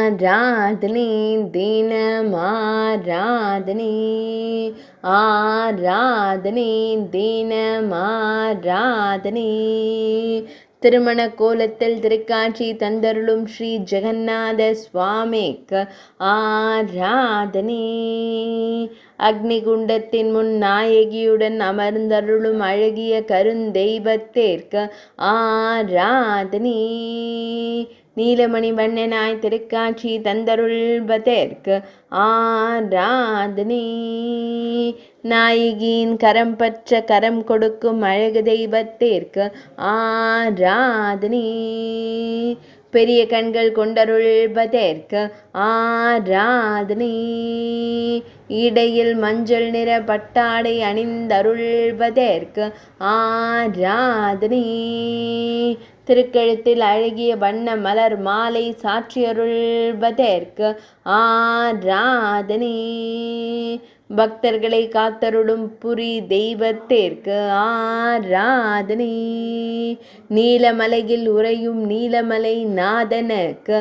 ஆராதனை தினம் ஆராதனை, ஆராதனை தினம் ஆராதனை. திருமண கோலத்தில் திருக்காட்சி தந்தருளும் ஸ்ரீ ஜெகநாத சுவாமிக்கு ஆராதனை. அக்னிகுண்டத்தின் முன் நாயகியுடன் அமர்ந்தருளும் அழகிய கருந்தெய்வத்திற்கு ஆராதனை. நீலமணி வண்ணனாய் திருக்காட்சி தந்தருள்வதற்கு ஆராதனை. நாயகியின் கரம் பற்ற கரம் கொடுக்கும் அழகு தெய்வத்திற்கு ஆராதனை. பெரிய கண்கள் கொண்டருள்வதற்கு ஆராதனை. இடையில் மஞ்சள் நிற பட்டாடை அணிந்தருள்வதற்கு ஆராதனை. திருக்கழுத்தில் அழகிய வண்ண மலர் மாலை சாற்றியருள்வதற்கு ஆராதனை. பக்தர்களை காத்தருளும் புரி தெய்வத்திற்கு ஆராதனை. நீலமலையில் உறையும் நீலமலை நாதனுக்கு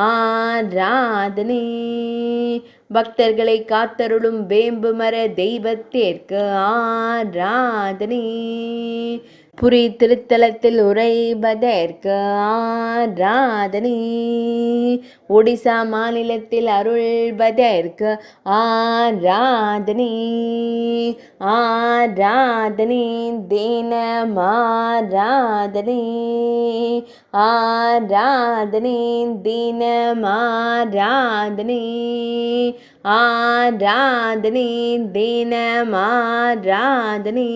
ஆராதனை. பக்தர்களை காத்தருளும் வேம்பு மர தெய்வத்திற்கு ஆராதனை. புரி திருத்தலத்தில் உறைவதற்கு ஆராதனை. ஒடிசா மாநிலத்தில் அருள்வதற்கு ஆராதனை. ஆராதனை தினம் ஆராதனை, ஆராதனை தினம் ஆராதனை, ஆராதனை தினம் ஆராதனை.